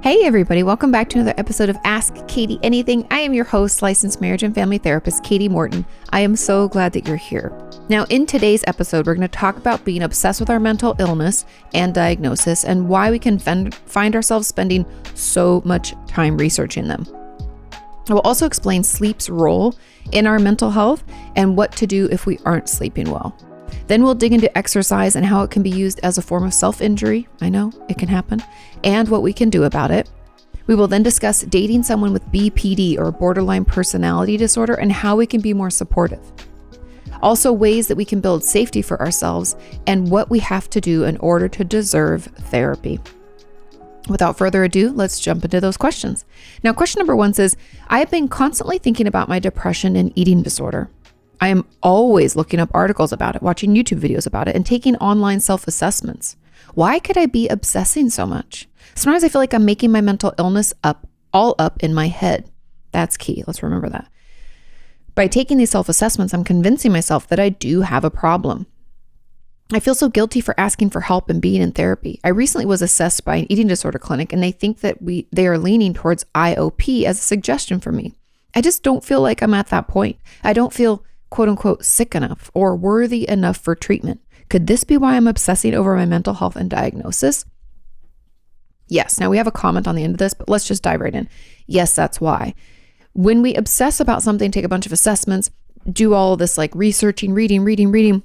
Hey everybody, welcome back to another episode of Ask Kati Anything. I am your host, licensed marriage and family therapist, Kati Morton. I am so glad that you're here. Now, in today's episode, we're going to talk about being obsessed with our mental illness and diagnosis and why we can find ourselves spending so much time researching them. I will also explain sleep's role in our mental health and what to do if we aren't sleeping well. Then we'll dig into exercise and how it can be used as a form of self-injury. I know it can happen, and what we can do about it. We will then discuss dating someone with BPD or borderline personality disorder and how we can be more supportive. Also, ways that we can build safety for ourselves and what we have to do in order to deserve therapy. Without further ado, let's jump into those questions. Now, question number 1 says, I have been constantly thinking about my depression and eating disorder. I am always looking up articles about it, watching YouTube videos about it, and taking online self-assessments. Why could I be obsessing so much? Sometimes I feel like I'm making my mental illness all up in my head. That's key. Let's remember that. By taking these self-assessments, I'm convincing myself that I do have a problem. I feel so guilty for asking for help and being in therapy. I recently was assessed by an eating disorder clinic, and they think that they are leaning towards IOP as a suggestion for me. I just don't feel like I'm at that point. I don't feel quote unquote sick enough or worthy enough for treatment. Could this be why I'm obsessing over my mental health and diagnosis? Yes. Now we have a comment on the end of this, but let's just dive right in. Yes, that's why. When we obsess about something, take a bunch of assessments, do all of this like researching, reading.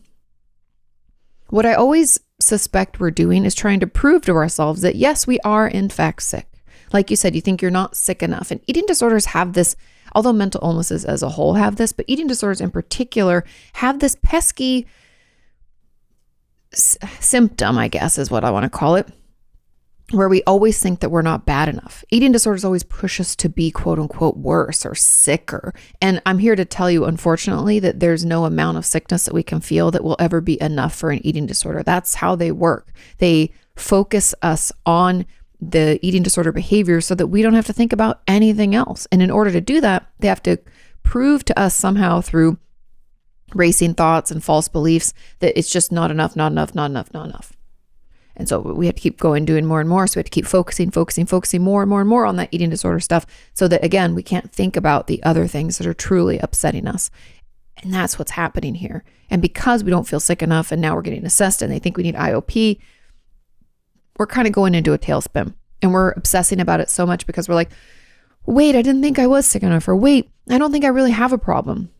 What I always suspect we're doing is trying to prove to ourselves that yes, we are in fact sick. Like you said, you think you're not sick enough. And eating disorders have this, although mental illnesses as a whole have this, but eating disorders in particular have this pesky symptom, I guess is what I want to call it, where we always think that we're not bad enough. Eating disorders always push us to be quote unquote worse or sicker. And I'm here to tell you, unfortunately, that there's no amount of sickness that we can feel that will ever be enough for an eating disorder. That's how they work. They focus us on the eating disorder behavior so that we don't have to think about anything else. And in order to do that, they have to prove to us somehow through racing thoughts and false beliefs that it's just not enough. And so we have to keep going, doing more and more. So we have to keep focusing more and more on that eating disorder stuff so that, again, we can't think about the other things that are truly upsetting us. And that's what's happening here. And because we don't feel sick enough and now we're getting assessed and they think we need IOP, we're kind of going into a tailspin and we're obsessing about it so much because we're like, wait, I didn't think I was sick enough, or wait, I don't think I really have a problem.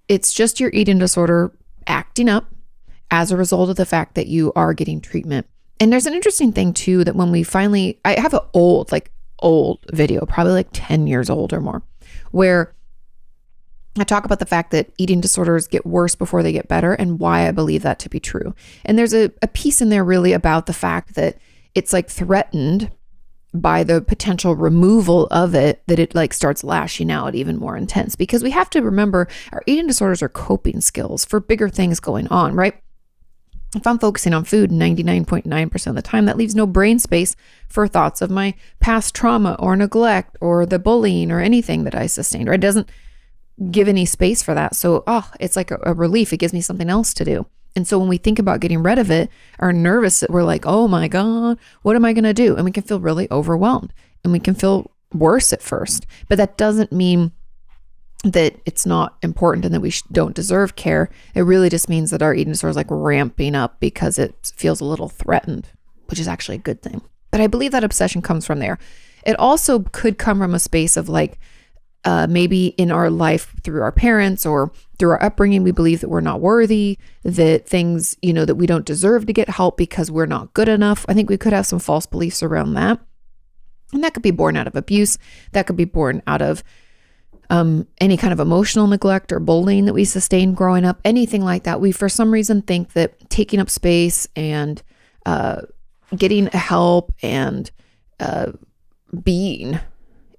It's just your eating disorder acting up as a result of the fact that you are getting treatment. And there's an interesting thing too, that when we finally, I have an old video, probably like 10 years old or more, where I talk about the fact that eating disorders get worse before they get better and why I believe that to be true. And there's a piece in there really about the fact that it's like threatened by the potential removal of it, that it like starts lashing out even more intense. Because we have to remember our eating disorders are coping skills for bigger things going on, right? If I'm focusing on food 99.9% of the time, that leaves no brain space for thoughts of my past trauma or neglect or the bullying or anything that I sustained, right? It doesn't give any space for that. So, it's like a relief. It gives me something else to do. And so when we think about getting rid of it, are nervous, we're like, oh my God, what am I going to do? And we can feel really overwhelmed and we can feel worse at first, but that doesn't mean that it's not important and that we don't deserve care. It really just means that our eating disorder is like ramping up because it feels a little threatened, which is actually a good thing. But I believe that obsession comes from there. It also could come from a space of like, maybe in our life through our parents or through our upbringing, we believe that we're not worthy, that things, that we don't deserve to get help because we're not good enough. I think we could have some false beliefs around that. And that could be born out of abuse. That could be born out of any kind of emotional neglect or bullying that we sustained growing up, anything like that. We, for some reason, think that taking up space and getting help and being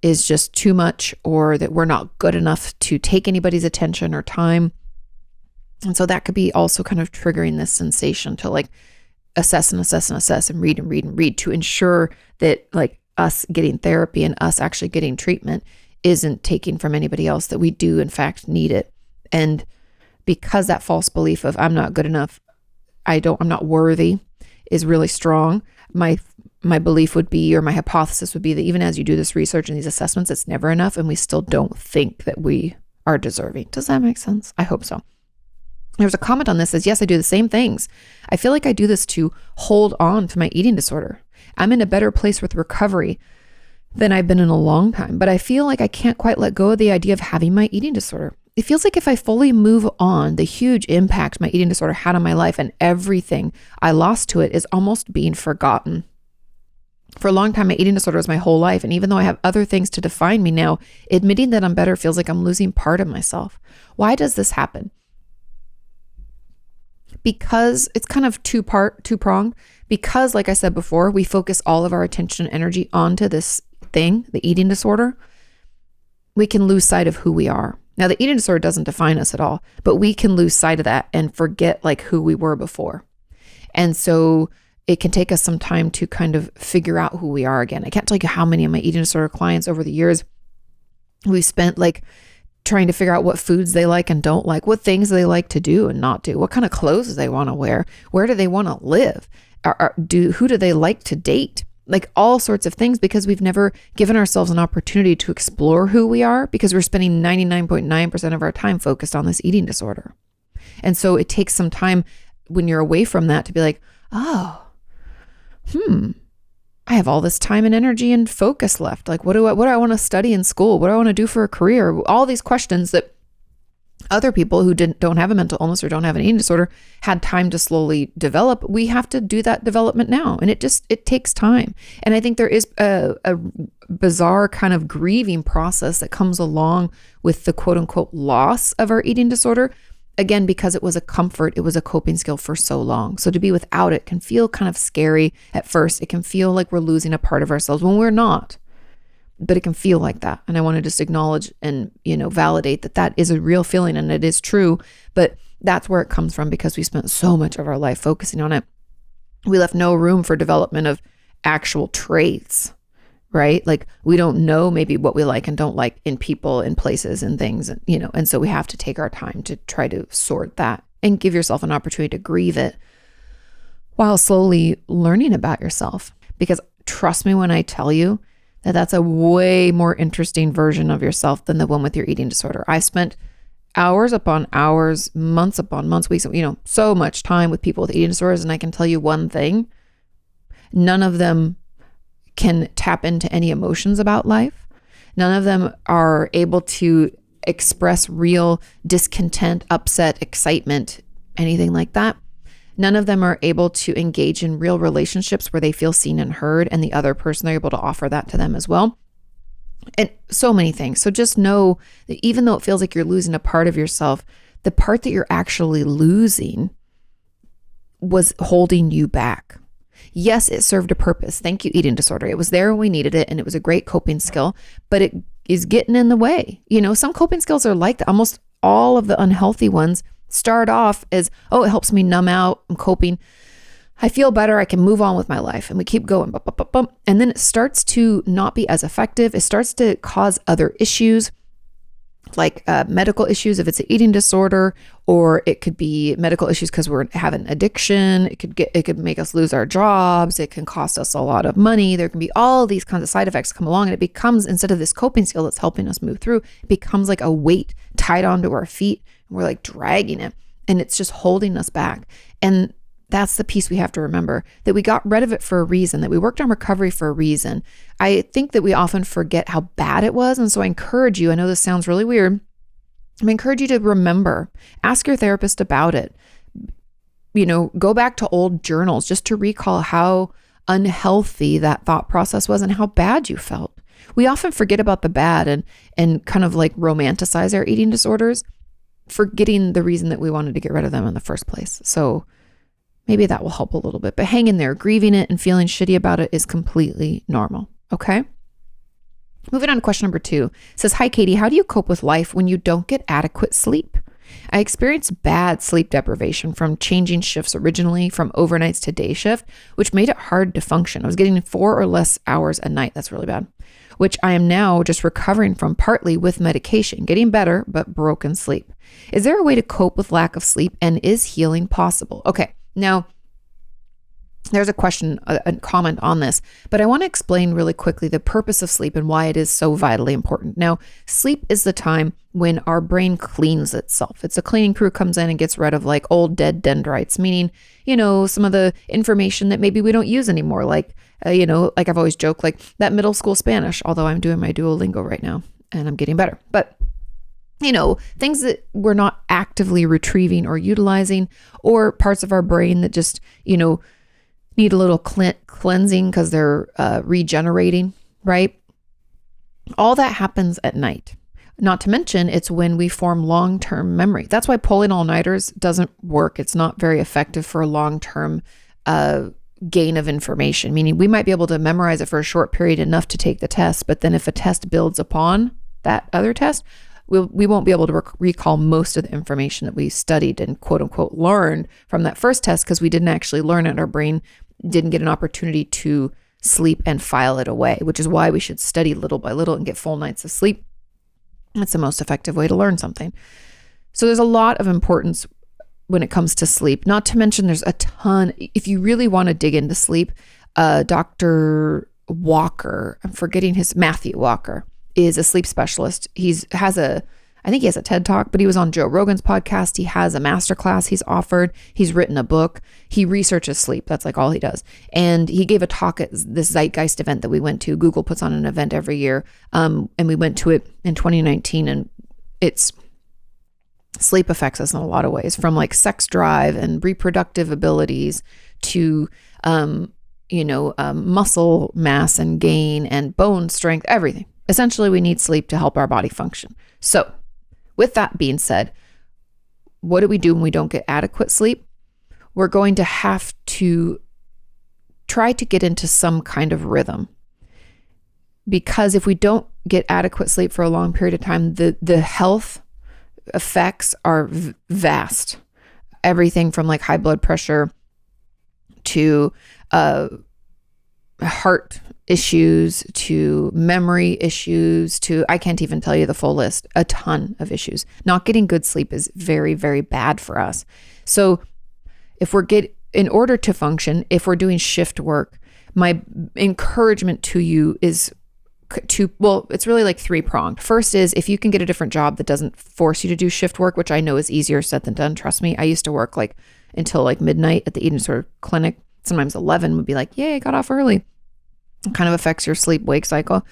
is just too much, or that we're not good enough to take anybody's attention or time. And so that could be also kind of triggering this sensation to like assess and read to ensure that like us getting therapy and us actually getting treatment isn't taking from anybody else, that we do in fact need it. And because that false belief of I'm not good enough, I'm not worthy is really strong, my my belief would be, or my hypothesis would be, that even as you do this research and these assessments, it's never enough. And we still don't think that we are deserving. Does that make sense? I hope so. There's a comment on this that says, yes, I do the same things. I feel like I do this to hold on to my eating disorder. I'm in a better place with recovery than I've been in a long time, but I feel like I can't quite let go of the idea of having my eating disorder. It feels like if I fully move on, the huge impact my eating disorder had on my life and everything I lost to it is almost being forgotten. For a long time, my eating disorder was my whole life. And even though I have other things to define me now, admitting that I'm better feels like I'm losing part of myself. Why does this happen? Because it's kind of two-pronged. Because, like I said before, we focus all of our attention and energy onto this thing, the eating disorder, we can lose sight of who we are. Now, the eating disorder doesn't define us at all, but we can lose sight of that and forget like who we were before. And so it can take us some time to kind of figure out who we are again. I can't tell you how many of my eating disorder clients over the years we spent like trying to figure out what foods they like and don't like, what things they like to do and not do, what kind of clothes they want to wear, where do they want to live, who do they like to date, like all sorts of things, because we've never given ourselves an opportunity to explore who we are because we're spending 99.9% of our time focused on this eating disorder. And so it takes some time when you're away from that to be like, oh, I have all this time and energy and focus left. Like, what do I want to study in school? What do I want to do for a career? All these questions that other people who don't have a mental illness or don't have an eating disorder had time to slowly develop. We have to do that development now. And it takes time. And I think there is a bizarre kind of grieving process that comes along with the quote unquote loss of our eating disorder. Again, because it was a comfort, it was a coping skill for so long. So to be without it can feel kind of scary at first. It can feel like we're losing a part of ourselves when we're not, but it can feel like that. And I want to just acknowledge and, validate that is a real feeling and it is true, but that's where it comes from because we spent so much of our life focusing on it. We left no room for development of actual traits, right? Like we don't know maybe what we like and don't like in people and places and things, and, and so we have to take our time to try to sort that and give yourself an opportunity to grieve it while slowly learning about yourself. Because trust me when I tell you that that's a way more interesting version of yourself than the one with your eating disorder. I spent hours upon hours, months upon months, weeks, so much time with people with eating disorders. And I can tell you one thing, none of them can tap into any emotions about life. None of them are able to express real discontent, upset, excitement, anything like that. None of them are able to engage in real relationships where they feel seen and heard, and the other person, they're able to offer that to them as well. And so many things. So just know that even though it feels like you're losing a part of yourself, the part that you're actually losing was holding you back. Yes, it served a purpose. Thank you, eating disorder. It was there when we needed it, and it was a great coping skill, but it is getting in the way. Some coping skills are like that. Almost all of the unhealthy ones start off as, oh, it helps me numb out. I'm coping. I feel better. I can move on with my life. And we keep going. And then it starts to not be as effective. It starts to cause other issues, like medical issues if it's an eating disorder, or it could be medical issues because we're having addiction. It could make us lose our jobs. It can cost us a lot of money. There can be all these kinds of side effects come along, and it becomes, instead of this coping skill that's helping us move through, it becomes like a weight tied onto our feet, and we're like dragging it, and it's just holding us back. And that's the piece we have to remember, that we got rid of it for a reason, that we worked on recovery for a reason. I think that we often forget how bad it was. And so I encourage you, I know this sounds really weird, I encourage you to remember, ask your therapist about it. Go back to old journals just to recall how unhealthy that thought process was and how bad you felt. We often forget about the bad and kind of like romanticize our eating disorders, forgetting the reason that we wanted to get rid of them in the first place. So maybe that will help a little bit, but hang in there. Grieving it and feeling shitty about it is completely normal. Okay. Moving on to question number 2. It says, hi, Kati, how do you cope with life when you don't get adequate sleep? I experienced bad sleep deprivation from changing shifts originally from overnights to day shift, which made it hard to function. I was getting 4 or less hours a night. That's really bad, which I am now just recovering from, partly with medication, getting better, but broken sleep. Is there a way to cope with lack of sleep, and is healing possible? Okay. Now, There's a question, a comment on this, but I want to explain really quickly the purpose of sleep and why it is so vitally important. Now, sleep is the time when our brain cleans itself. It's a cleaning crew comes in and gets rid of like old dead dendrites, meaning, some of the information that maybe we don't use anymore. Like, like I've always joked, like that middle school Spanish, although I'm doing my Duolingo right now and I'm getting better. But things that we're not actively retrieving or utilizing, or parts of our brain that just, need a little cleansing because they're regenerating, right? All that happens at night. Not to mention, it's when we form long-term memory. That's why pulling all-nighters doesn't work. It's not very effective for a long-term gain of information, meaning we might be able to memorize it for a short period enough to take the test, but then if a test builds upon that other test, we won't be able to recall most of the information that we studied and quote unquote learned from that first test because we didn't actually learn it. Our brain didn't get an opportunity to sleep and file it away, which is why we should study little by little and get full nights of sleep. That's the most effective way to learn something. So there's a lot of importance when it comes to sleep, not to mention there's a ton. If you really want to dig into sleep, Dr. Walker, Matthew Walker, is a sleep specialist. I think he has a TED Talk, but he was on Joe Rogan's podcast. He has a masterclass he's offered. He's written a book. He researches sleep. That's like all he does. And he gave a talk at this Zeitgeist event that we went to. Google puts on an event every year. And we went to it in 2019, and sleep affects us in a lot of ways, from like sex drive and reproductive abilities to, muscle mass and gain and bone strength, everything. Essentially, we need sleep to help our body function. So with that being said, what do we do when we don't get adequate sleep? We're going to have to try to get into some kind of rhythm. Because if we don't get adequate sleep for a long period of time, the health effects are vast. Everything from like high blood pressure to heart issues to memory issues to, I can't even tell you the full list, a ton of issues. Not getting good sleep is very, very bad for us. So in order to function, if we're doing shift work, my encouragement to you is it's really like three-pronged. First is if you can get a different job that doesn't force you to do shift work, which I know is easier said than done. Trust me. I used to work like until like midnight at the Eden Sort Clinic. Sometimes 11 would be like, yay, I got off early. It kind of affects your sleep-wake cycle.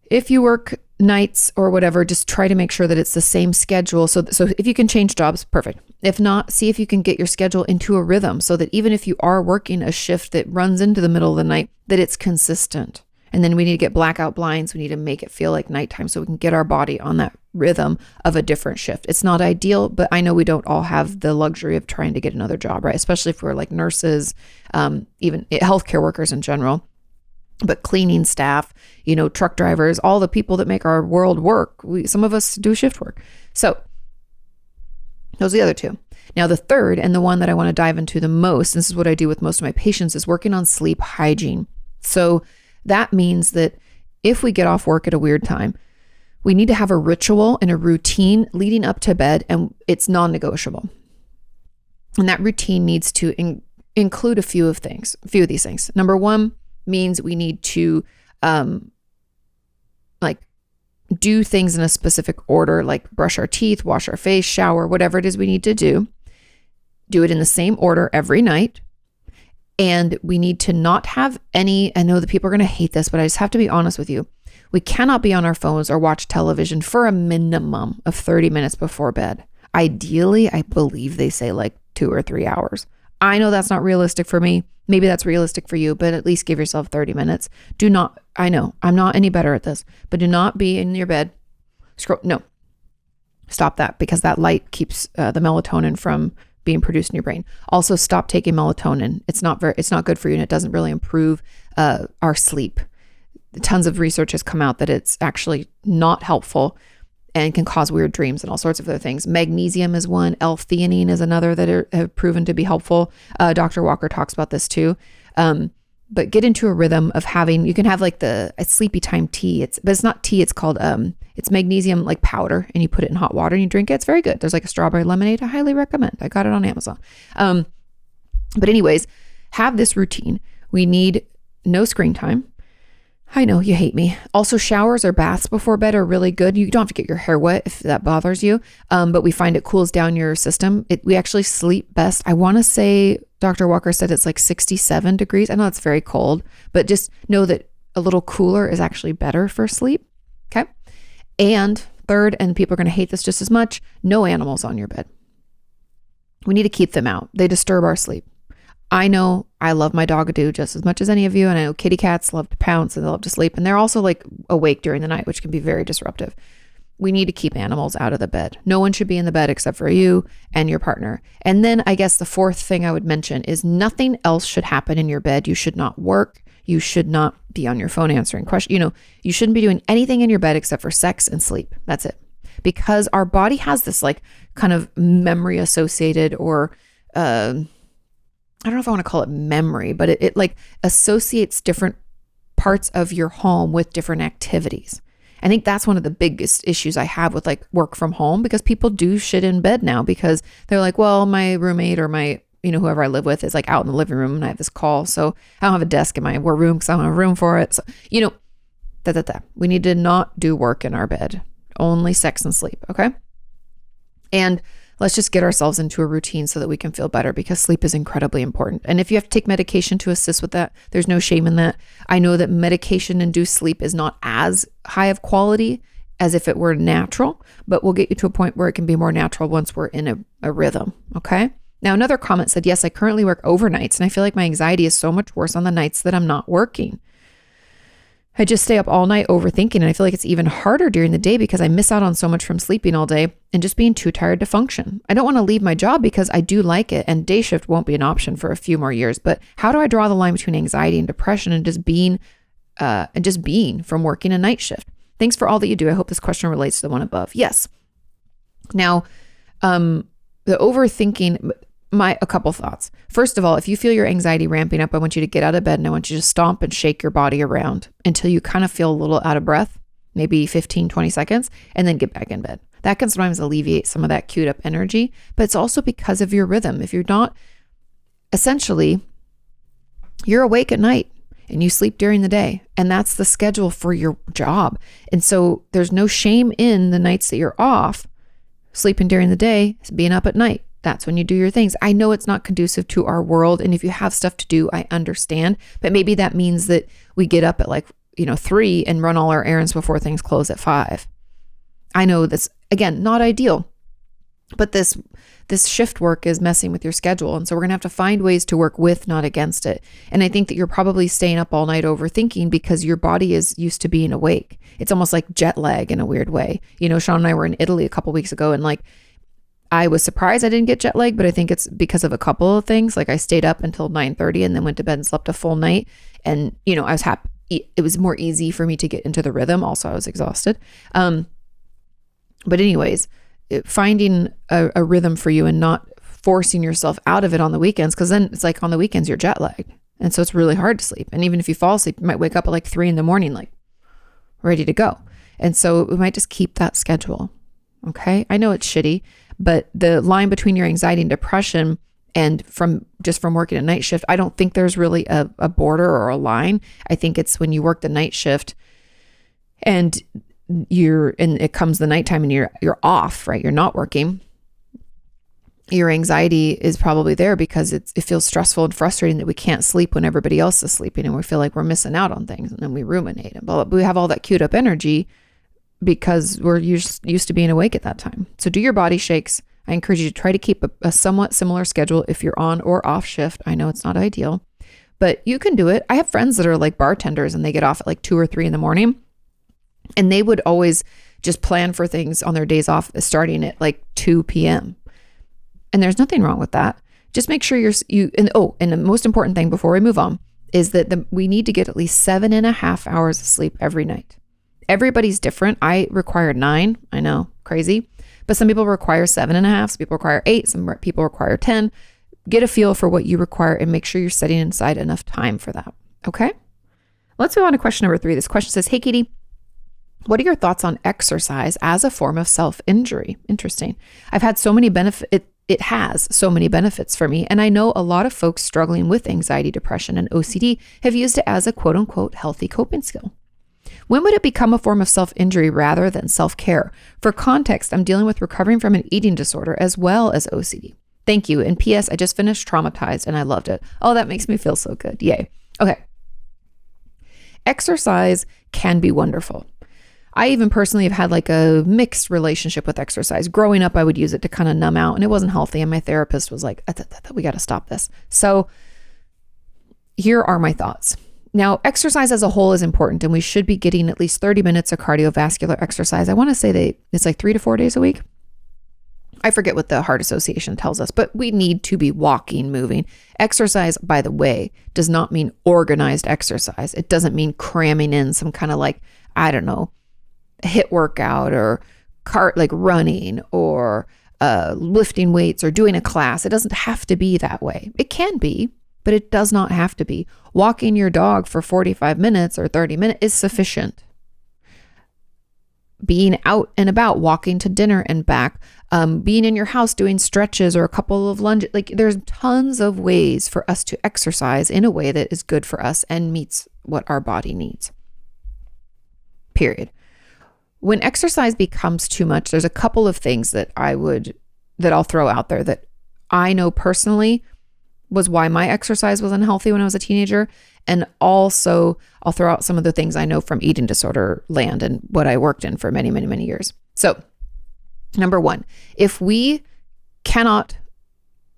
If you work nights or whatever, just try to make sure that it's the same schedule. So if you can change jobs, perfect. If not, see if you can get your schedule into a rhythm so that even if you are working a shift that runs into the middle of the night, that it's consistent. And then we need to get blackout blinds. We need to make it feel like nighttime so we can get our body on that rhythm of a different shift. It's not ideal, but I know we don't all have the luxury of trying to get another job, right? Especially if we're like nurses, even healthcare workers in general. But cleaning staff, truck drivers, all the people that make our world work, some of us do shift work. So those are the other two. Now, the third, and the one that I want to dive into the most, and this is what I do with most of my patients, is working on sleep hygiene. So that means that if we get off work at a weird time, we need to have a ritual and a routine leading up to bed, and it's non-negotiable. And that routine needs to include a few of these things. Number one means we need to do things in a specific order, like brush our teeth, wash our face, shower, whatever it is we need to do. Do it in the same order every night. And we need to not have any, I know that people are going to hate this, but I just have to be honest with you. We cannot be on our phones or watch television for a minimum of 30 minutes before bed. Ideally, I believe they say like 2 or 3 hours. I know that's not realistic for me. Maybe that's realistic for you, but at least give yourself 30 minutes. I know I'm not any better at this, but do not be in your bed. Stop that, because that light keeps the melatonin from being produced in your brain. Also, stop taking melatonin. It's not good for you, and it doesn't really improve our sleep. Tons of research has come out that it's actually not helpful and can cause weird dreams and all sorts of other things. Magnesium is one. L-theanine is another that have proven to be helpful. Dr. Walker talks about this too. But get into a rhythm of you can have like a sleepy time tea. But it's not tea. It's called, it's magnesium like powder, and you put it in hot water and you drink it. It's very good. There's like a strawberry lemonade. I highly recommend. I got it on Amazon. But anyways, have this routine. We need no screen time. I know you hate me. Also, showers or baths before bed are really good. You don't have to get your hair wet if that bothers you, but we find it cools down your system. We actually sleep best. I want to say Dr. Walker said it's like 67 degrees. I know it's very cold, but just know that a little cooler is actually better for sleep. Okay. And third, and people are going to hate this just as much, no animals on your bed. We need to keep them out. They disturb our sleep. I know I love my dog-a-doo just as much as any of you. And I know kitty cats love to pounce and they love to sleep. And they're also like awake during the night, which can be very disruptive. We need to keep animals out of the bed. No one should be in the bed except for you and your partner. And then I guess the fourth thing I would mention is nothing else should happen in your bed. You should not work. You should not be on your phone answering questions. You shouldn't be doing anything in your bed except for sex and sleep. That's it. Because our body has this like kind of memory associated or, I don't know if I want to call it memory, but it like associates different parts of your home with different activities. I think that's one of the biggest issues I have with like work from home, because people do shit in bed now because they're like, well, my roommate or my, whoever I live with is like out in the living room and I have this call. So I don't have a desk in my room because I don't have room for it. So, we need to not do work in our bed, only sex and sleep. Okay. And let's just get ourselves into a routine so that we can feel better, because sleep is incredibly important. And if you have to take medication to assist with that, there's no shame in that. I know that medication-induced sleep is not as high of quality as if it were natural, but we'll get you to a point where it can be more natural once we're in a rhythm, okay? Now, another comment said, yes, I currently work overnights, and I feel like my anxiety is so much worse on the nights that I'm not working. I just stay up all night overthinking, and I feel like it's even harder during the day because I miss out on so much from sleeping all day and just being too tired to function. I don't want to leave my job because I do like it, and day shift won't be an option for a few more years. But how do I draw the line between anxiety and depression and just being from working a night shift? Thanks for all that you do. I hope this question relates to the one above. Yes. Now, the overthinking. A couple thoughts. First of all, if you feel your anxiety ramping up, I want you to get out of bed and I want you to stomp and shake your body around until you kind of feel a little out of breath, maybe 15, 20 seconds, and then get back in bed. That can sometimes alleviate some of that queued up energy, but it's also because of your rhythm. If you're not, essentially, you're awake at night and you sleep during the day, and that's the schedule for your job. And so there's no shame in the nights that you're off, sleeping during the day, being up at night. That's when you do your things. I know it's not conducive to our world. And if you have stuff to do, I understand. But maybe that means that we get up at 3 and run all our errands before things close at 5. I know this, again, not ideal. But this shift work is messing with your schedule. And so we're going to have to find ways to work with, not against it. And I think that you're probably staying up all night overthinking because your body is used to being awake. It's almost like jet lag in a weird way. Sean and I were in Italy a couple weeks ago, and I was surprised I didn't get jet lag, but I think it's because of a couple of things. Like I stayed up until 9:30 and then went to bed and slept a full night. And, I was happy. It was more easy for me to get into the rhythm. Also, I was exhausted. But anyways, finding a rhythm for you and not forcing yourself out of it on the weekends, because then it's like on the weekends, you're jet lagged. And so it's really hard to sleep. And even if you fall asleep, you might wake up at 3 a.m, ready to go. And so we might just keep that schedule. Okay. I know it's shitty, but the line between your anxiety and depression and from working a night shift, I don't think there's really a border or a line. I think it's when you work the night shift and it comes the nighttime and you're off, right? You're not working. Your anxiety is probably there because it feels stressful and frustrating that we can't sleep when everybody else is sleeping and we feel like we're missing out on things, and then we ruminate and blah, blah, blah. We have all that queued up energy because we're used to being awake at that time. So do your body shakes. I encourage you to try to keep a somewhat similar schedule if you're on or off shift. I know it's not ideal, but you can do it. I have friends that are like bartenders and they get off at 2 or 3 in, and they would always just plan for things on their days off starting at 2 p.m. And there's nothing wrong with that. Just make sure and the most important thing before we move on is that we need to get at least 7.5 hours of sleep every night. Everybody's different. I require 9. I know, crazy. But some people require 7.5. Some people require 8. Some people require 10. Get a feel for what you require and make sure you're setting aside enough time for that. Okay? Let's move on to question number 3. This question says, hey, Kati, what are your thoughts on exercise as a form of self-injury? Interesting. I've had so many benefits. it has so many benefits for me. And I know a lot of folks struggling with anxiety, depression, and OCD have used it as a quote unquote healthy coping skill. When would it become a form of self-injury rather than self-care? For context, I'm dealing with recovering from an eating disorder as well as OCD. Thank you. And P.S. I just finished Traumatized and I loved it. Oh, that makes me feel so good. Yay. Okay. Exercise can be wonderful. I even personally have had like a mixed relationship with exercise. Growing up, I would use it to kind of numb out and it wasn't healthy. And my therapist was like, we got to stop this. So here are my thoughts. Now, exercise as a whole is important and we should be getting at least 30 minutes of cardiovascular exercise. I want to say that it's like 3 to 4 days a week. I forget what the Heart Association tells us, but we need to be walking, moving. Exercise, by the way, does not mean organized exercise. It doesn't mean cramming in some kind of like, I don't know, HIIT workout or like running or lifting weights or doing a class. It doesn't have to be that way. It can be, but it does not have to be. Walking your dog for 45 minutes or 30 minutes is sufficient. Being out and about, walking to dinner and back, being in your house doing stretches or a couple of lunges. Like there's tons of ways for us to exercise in a way that is good for us and meets what our body needs. Period. When exercise becomes too much, there's a couple of things that I'll throw out there that I know personally was why my exercise was unhealthy when I was a teenager. And also I'll throw out some of the things I know from eating disorder land and what I worked in for many, many, many years. So number one, if we cannot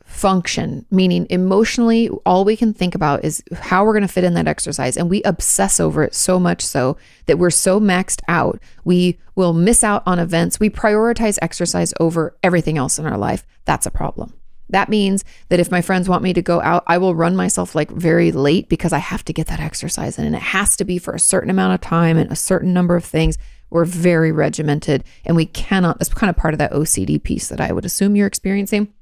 function, meaning emotionally, all we can think about is how we're going to fit in that exercise. And we obsess over it so much so that we're so maxed out. We will miss out on events. We prioritize exercise over everything else in our life. That's a problem. That means that if my friends want me to go out, I will run myself like very late because I have to get that exercise in and it has to be for a certain amount of time and a certain number of things. We're very regimented and we cannot, that's kind of part of that OCD piece that I would assume you're experiencing.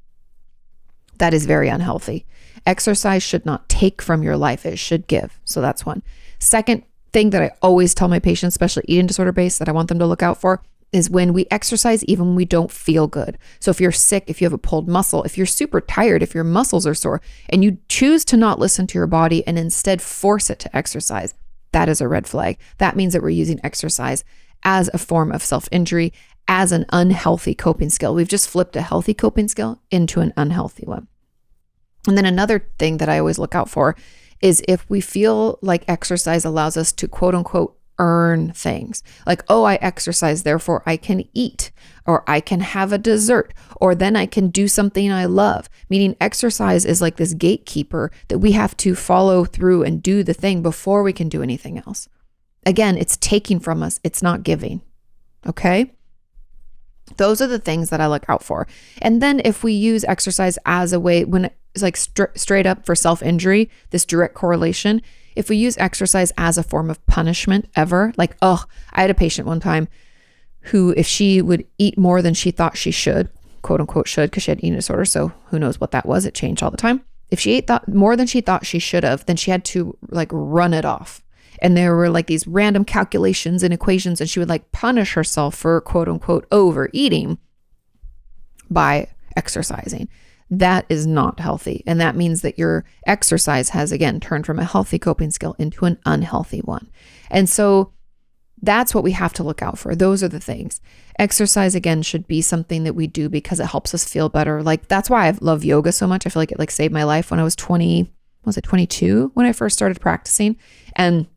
That is very unhealthy. Exercise should not take from your life. It should give. So that's one. Second thing that I always tell my patients, especially eating disorder based, that I want them to look out for is when we exercise, even when we don't feel good. So if you're sick, if you have a pulled muscle, if you're super tired, if your muscles are sore, and you choose to not listen to your body and instead force it to exercise, that is a red flag. That means that we're using exercise as a form of self-injury, as an unhealthy coping skill. We've just flipped a healthy coping skill into an unhealthy one. And then another thing that I always look out for is if we feel like exercise allows us to quote unquote earn things like, oh, I exercise, therefore I can eat, or I can have a dessert, or then I can do something I love. Meaning exercise is like this gatekeeper that we have to follow through and do the thing before we can do anything else. Again, it's taking from us. It's not giving. Okay. Those are the things that I look out for. And then if we use exercise as a way, when it's like straight up for self-injury, this direct correlation, if we use exercise as a form of punishment ever, like, I had a patient one time who, if she would eat more than she thought she should, quote unquote should, because she had eating disorder, so who knows what that was, it changed all the time. If she ate more than she thought she should have, then she had to like run it off. And there were like these random calculations and equations, and she would like punish herself for quote unquote overeating by exercising. That is not healthy. And that means that your exercise has, again, turned from a healthy coping skill into an unhealthy one. And so that's what we have to look out for. Those are the things. Exercise, again, should be something that we do because it helps us feel better. Like that's why I love yoga so much. I feel like it like saved my life when I was 22 when I first started practicing. And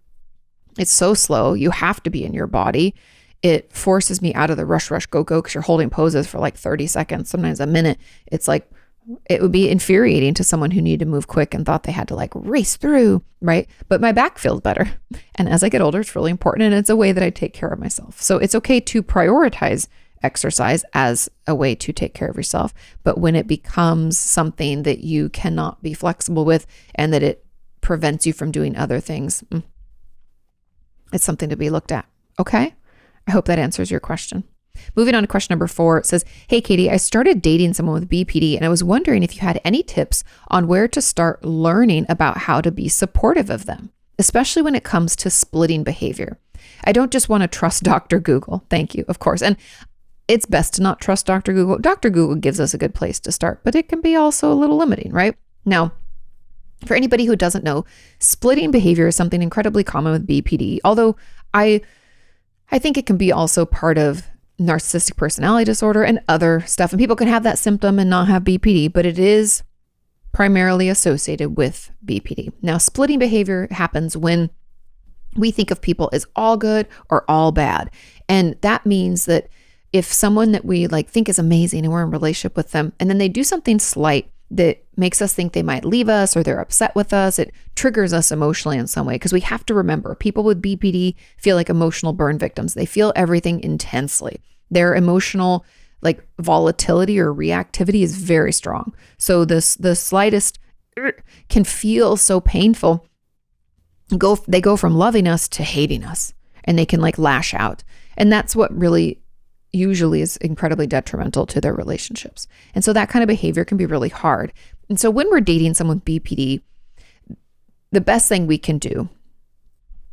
it's so slow. You have to be in your body. It forces me out of the rush, go, because you're holding poses for like 30 seconds, sometimes a minute. It's like, it would be infuriating to someone who needed to move quick and thought they had to like race through, right? But my back feels better. And as I get older, it's really important. And it's a way that I take care of myself. So it's okay to prioritize exercise as a way to take care of yourself. But when it becomes something that you cannot be flexible with and that it prevents you from doing other things, it's something to be looked at. Okay. I hope that answers your question. Moving on to question number 4, it says, hey, Kati, I started dating someone with BPD and I was wondering if you had any tips on where to start learning about how to be supportive of them, especially when it comes to splitting behavior. I don't just want to trust Dr. Google. Thank you, of course. And it's best to not trust Dr. Google. Dr. Google gives us a good place to start, but it can be also a little limiting, right? Now, for anybody who doesn't know, splitting behavior is something incredibly common with BPD, although I think it can be also part of narcissistic personality disorder and other stuff. And people can have that symptom and not have BPD, but it is primarily associated with BPD. Now, splitting behavior happens when we think of people as all good or all bad. And that means that if someone that we like think is amazing and we're in a relationship with them, and then they do something slight that makes us think they might leave us or they're upset with us, it triggers us emotionally in some way. Because we have to remember, people with BPD feel like emotional burn victims. They feel everything intensely. Their emotional like volatility or reactivity is very strong. So the slightest can feel so painful. They go from loving us to hating us, and they can like lash out. And that's what really usually is incredibly detrimental to their relationships. And so that kind of behavior can be really hard. And so when we're dating someone with BPD, the best thing we can do,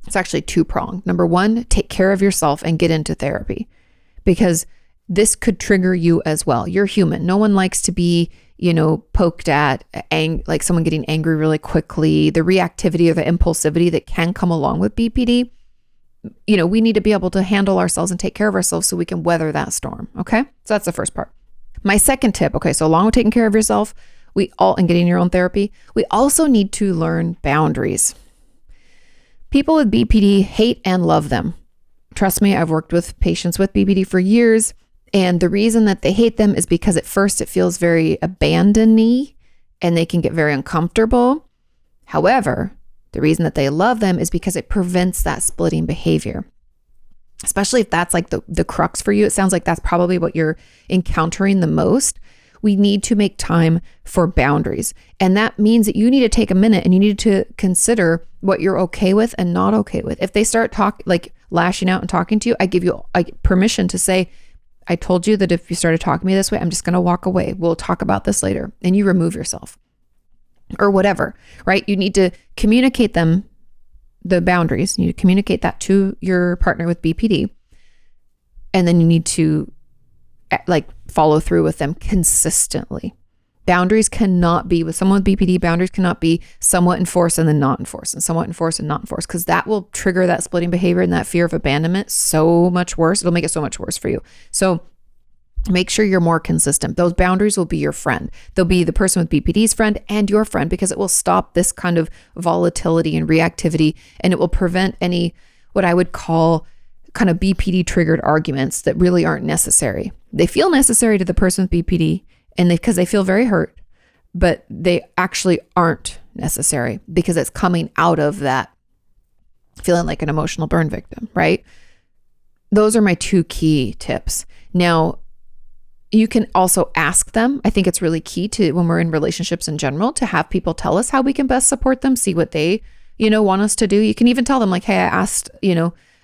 it's actually two-pronged. Number one, take care of yourself and get into therapy, because this could trigger you as well. You're human. No one likes to be, poked at, like someone getting angry really quickly, the reactivity or the impulsivity that can come along with BPD. We need to be able to handle ourselves and take care of ourselves so we can weather that storm. Okay. So that's the first part. My second tip. Okay. So along with taking care of yourself, and getting your own therapy, we also need to learn boundaries. People with BPD hate and love them. Trust me, I've worked with patients with BPD for years. And the reason that they hate them is because at first it feels very abandon-y and they can get very uncomfortable. However, the reason that they love them is because it prevents that splitting behavior. Especially if that's like the crux for you. It sounds like that's probably what you're encountering the most. We need to make time for boundaries. And that means that you need to take a minute and you need to consider what you're okay with and not okay with. If they start lashing out and talking to you, I give you permission to say, I told you that if you started talking to me this way, I'm just going to walk away. We'll talk about this later. And you remove yourself or whatever, right? You need to communicate the boundaries. You need to communicate that to your partner with BPD. And then you need to follow through with them consistently. Boundaries cannot be, with someone with BPD, boundaries cannot be somewhat enforced and then not enforced, and somewhat enforced and not enforced, because that will trigger that splitting behavior and that fear of abandonment so much worse. It'll make it so much worse for you. So make sure you're more consistent. Those boundaries will be your friend. They'll be the person with BPD's friend and your friend, because it will stop this kind of volatility and reactivity, and it will prevent any, what I would call kind of BPD triggered arguments that really aren't necessary. They feel necessary to the person with BPD, and because they feel very hurt, but they actually aren't necessary because it's coming out of that feeling like an emotional burn victim, right? Those are my two key tips. Now, you can also ask them. I think it's really key to, when we're in relationships in general, to have people tell us how we can best support them, see what they, want us to do. You can even tell them like, hey, I asked,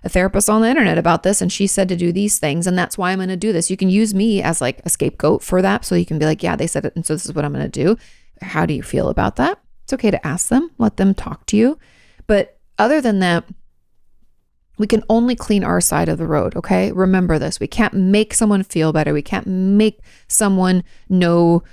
a therapist on the internet about this, and she said to do these things, and that's why I'm going to do this. You can use me as like a scapegoat for that. So you can be like, yeah, they said it, and so this is what I'm going to do. How do you feel about that? It's okay to ask them, let them talk to you. But other than that, we can only clean our side of the road. Okay. Remember this. We can't make someone feel better. We can't make someone know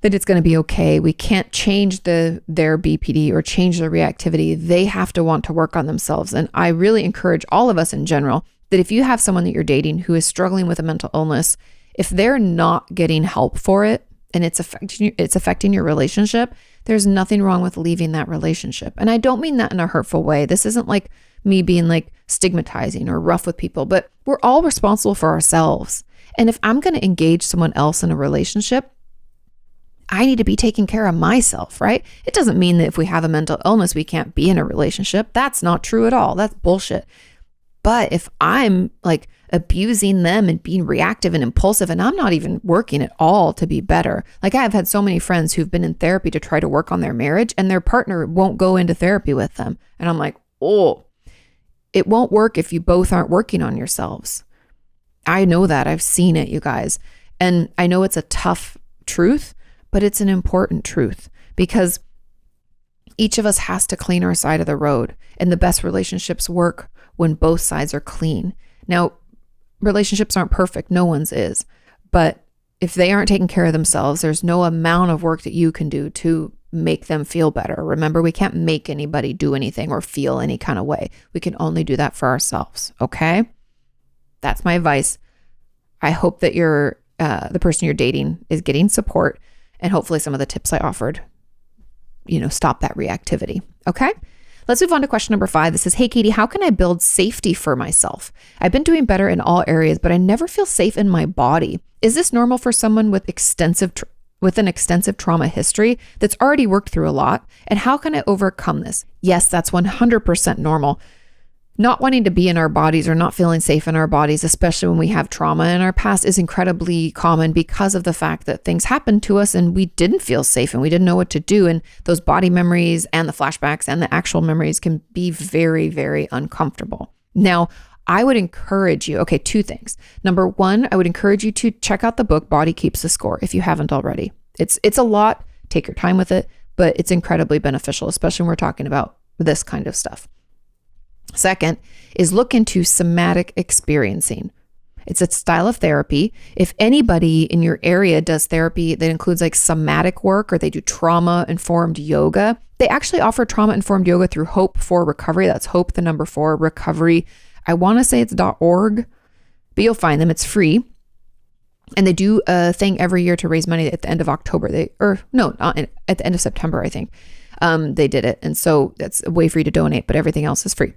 that it's going to be okay. We can't change their BPD or change their reactivity. They have to want to work on themselves. And I really encourage all of us in general that if you have someone that you're dating who is struggling with a mental illness, if they're not getting help for it and it's affecting your relationship, there's nothing wrong with leaving that relationship. And I don't mean that in a hurtful way. This isn't like me being like stigmatizing or rough with people, but we're all responsible for ourselves. And if I'm going to engage someone else in a relationship, I need to be taking care of myself, right? It doesn't mean that if we have a mental illness, we can't be in a relationship. That's not true at all. That's bullshit. But if I'm like abusing them and being reactive and impulsive, and I'm not even working at all to be better. Like I've had so many friends who've been in therapy to try to work on their marriage, and their partner won't go into therapy with them. And I'm like, oh, it won't work if you both aren't working on yourselves. I know that. I've seen it, you guys. And I know it's a tough truth, but it's an important truth, because each of us has to clean our side of the road, and the best relationships work when both sides are clean. Now, relationships aren't perfect. No one's is. But if they aren't taking care of themselves, there's no amount of work that you can do to make them feel better. Remember, we can't make anybody do anything or feel any kind of way. We can only do that for ourselves. Okay? That's my advice. I hope that the person you're dating is getting support, and hopefully some of the tips I offered, stop that reactivity. Okay? Let's move on to question number 5. This says, hey, Kati, how can I build safety for myself? I've been doing better in all areas, but I never feel safe in my body. Is this normal for someone with an extensive trauma history that's already worked through a lot? And how can I overcome this? Yes, that's 100% normal. Not wanting to be in our bodies or not feeling safe in our bodies, especially when we have trauma in our past, is incredibly common because of the fact that things happened to us and we didn't feel safe and we didn't know what to do. And those body memories and the flashbacks and the actual memories can be very, very uncomfortable. Now, I would encourage you, 2 things. Number 1, I would encourage you to check out the book, Body Keeps the Score, if you haven't already. It's a lot, take your time with it, but it's incredibly beneficial, especially when we're talking about this kind of stuff. Second is look into somatic experiencing. It's a style of therapy. If anybody in your area does therapy that includes like somatic work, or they do trauma-informed yoga, they actually offer trauma-informed yoga through Hope for Recovery. That's Hope, the number 4, Recovery. I want to say it's .org, but you'll find them. It's free. And they do a thing every year to raise money at the end of October. At the end of September, I think. They did it. And so that's a way for you to donate, but everything else is free.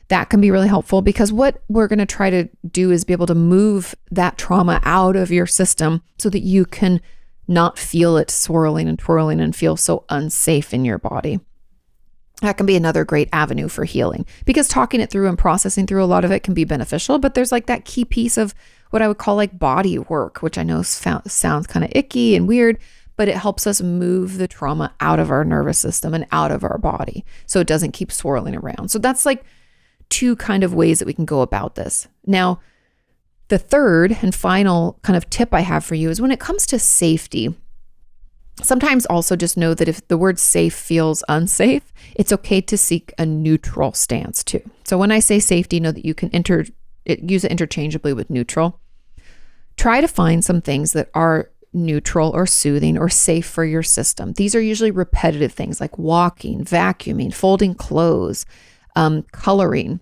That can be really helpful, because what we're going to try to do is be able to move that trauma out of your system so that you can not feel it swirling and twirling and feel so unsafe in your body. That can be another great avenue for healing, because talking it through and processing through a lot of it can be beneficial, but there's like that key piece of what I would call like body work, which I know sounds kind of icky and weird, but it helps us move the trauma out of our nervous system and out of our body so it doesn't keep swirling around. So that's like 2 kind of ways that we can go about this. Now, the third and final kind of tip I have for you is when it comes to safety, sometimes also just know that if the word safe feels unsafe, it's okay to seek a neutral stance too. So when I say safety, know that you can use it interchangeably with neutral. Try to find some things that are neutral or soothing or safe for your system. These are usually repetitive things like walking, vacuuming, folding clothes, coloring,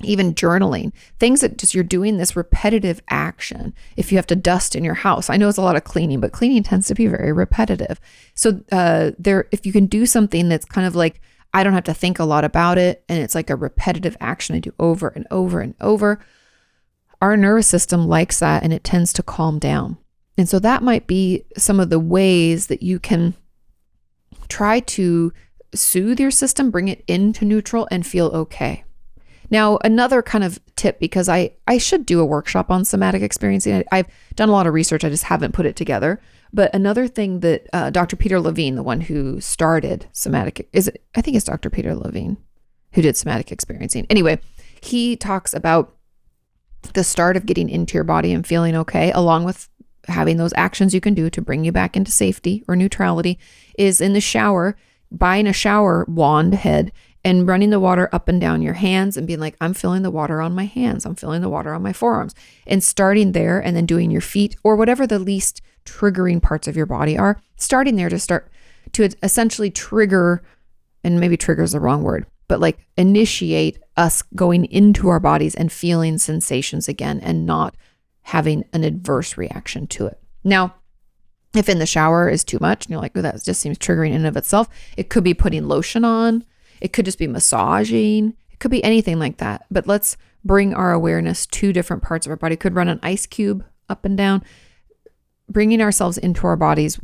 even journaling, things that just you're doing this repetitive action. If you have to dust in your house, I know it's a lot of cleaning, but cleaning tends to be very repetitive. So if you can do something that's kind of like, I don't have to think a lot about it, and it's like a repetitive action I do over and over and over, our nervous system likes that and it tends to calm down. And so that might be some of the ways that you can try to soothe your system, bring it into neutral, and feel okay. Now, another kind of tip, because I should do a workshop on somatic experiencing. I've done a lot of research, I just haven't put it together. But another thing that Dr. Peter Levine, the one who started somatic, I think it's Dr. Peter Levine who did somatic experiencing. Anyway, he talks about the start of getting into your body and feeling okay, along with having those actions you can do to bring you back into safety or neutrality, is in the shower, buying a shower wand head and running the water up and down your hands and being like, I'm feeling the water on my hands. I'm feeling the water on my forearms, and starting there and then doing your feet or whatever the least triggering parts of your body are, starting there to essentially trigger, and maybe trigger is the wrong word, but like initiate us going into our bodies and feeling sensations again and not having an adverse reaction to it. Now, if in the shower is too much and you're like, oh, that just seems triggering in and of itself, it could be putting lotion on. It could just be massaging. It could be anything like that. But let's bring our awareness to different parts of our body. Could run an ice cube up and down. Bringing ourselves into our bodies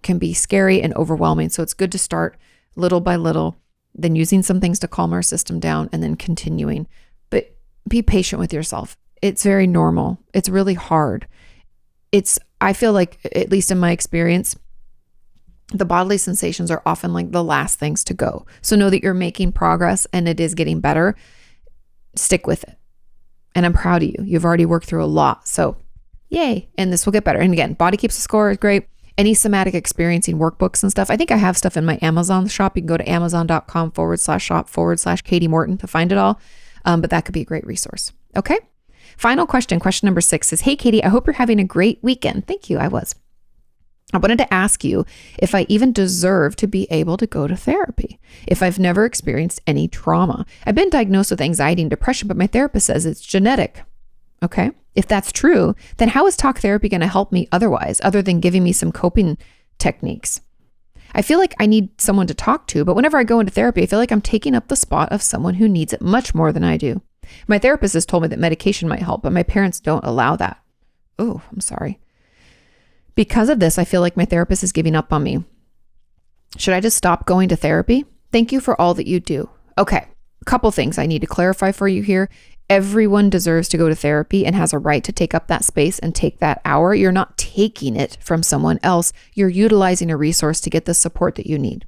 can be scary and overwhelming. So it's good to start little by little, then using some things to calm our system down, and then continuing. But be patient with yourself. It's very normal. It's really hard. I feel like, at least in my experience, the bodily sensations are often like the last things to go. So know that you're making progress and it is getting better. Stick with it. And I'm proud of you. You've already worked through a lot. So yay. And this will get better. And again, Body Keeps the Score is great. Any somatic experiencing workbooks and stuff. I think I have stuff in my Amazon shop. You can go to amazon.com/shop/Kati Morton to find it all. But that could be a great resource. Okay. Final question number 6 is, hey, Katie, I hope you're having a great weekend. Thank you. I wanted to ask you if I even deserve to be able to go to therapy, if I've never experienced any trauma. I've been diagnosed with anxiety and depression, but my therapist says it's genetic. Okay. If that's true, then how is talk therapy going to help me otherwise, other than giving me some coping techniques? I feel like I need someone to talk to, but whenever I go into therapy, I feel like I'm taking up the spot of someone who needs it much more than I do. My therapist has told me that medication might help, but my parents don't allow that. Oh, I'm sorry. Because of this, I feel like my therapist is giving up on me. Should I just stop going to therapy? Thank you for all that you do. Okay, a couple things I need to clarify for you here. Everyone deserves to go to therapy and has a right to take up that space and take that hour. You're not taking it from someone else. You're utilizing a resource to get the support that you need.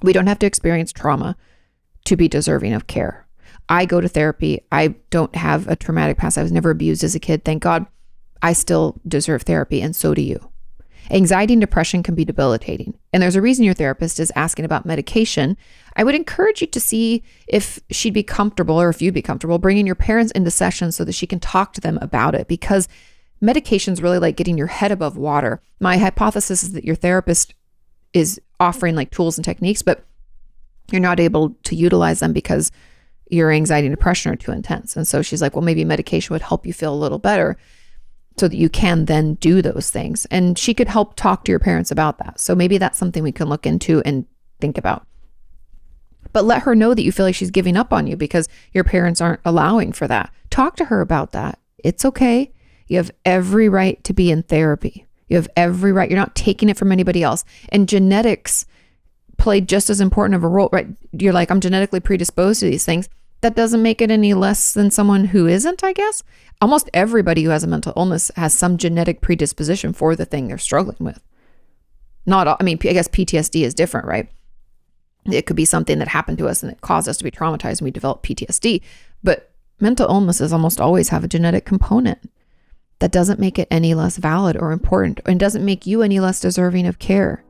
We don't have to experience trauma to be deserving of care. I go to therapy. I don't have a traumatic past. I was never abused as a kid. Thank God. I still deserve therapy, and so do you. Anxiety and depression can be debilitating, and there's a reason your therapist is asking about medication. I would encourage you to see if she'd be comfortable, or if you'd be comfortable, bringing your parents into sessions so that she can talk to them about it, because medication's really like getting your head above water. My hypothesis is that your therapist is offering like tools and techniques, but you're not able to utilize them because your anxiety and depression are too intense. And so she's like, well, maybe medication would help you feel a little better, so that you can then do those things. And she could help talk to your parents about that. So maybe that's something we can look into and think about. But let her know that you feel like she's giving up on you because your parents aren't allowing for that. Talk to her about that. It's okay. You have every right to be in therapy. You have every right. You're not taking it from anybody else. And genetics play just as important of a role, right? You're like, I'm genetically predisposed to these things. That doesn't make it any less than someone who isn't, I guess. Almost everybody who has a mental illness has some genetic predisposition for the thing they're struggling with. Not all, I mean, I guess PTSD is different, right? It could be something that happened to us and it caused us to be traumatized and we develop PTSD. But mental illnesses almost always have a genetic component. That doesn't make it any less valid or important, and doesn't make you any less deserving of care.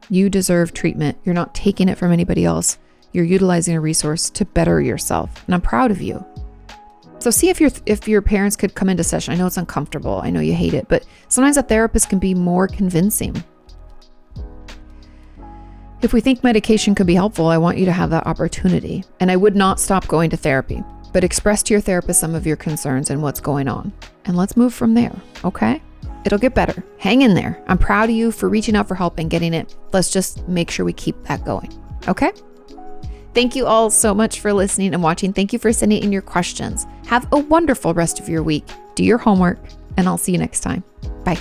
You deserve treatment. You're not taking it from anybody else. You're utilizing a resource to better yourself. And I'm proud of you. So see if your parents could come into session. I know it's uncomfortable. I know you hate it, but sometimes a therapist can be more convincing. If we think medication could be helpful, I want you to have that opportunity. And I would not stop going to therapy, but express to your therapist some of your concerns and what's going on. And let's move from there, okay? It'll get better. Hang in there. I'm proud of you for reaching out for help and getting it. Let's just make sure we keep that going, okay? Thank you all so much for listening and watching. Thank you for sending in your questions. Have a wonderful rest of your week. Do your homework, and I'll see you next time. Bye.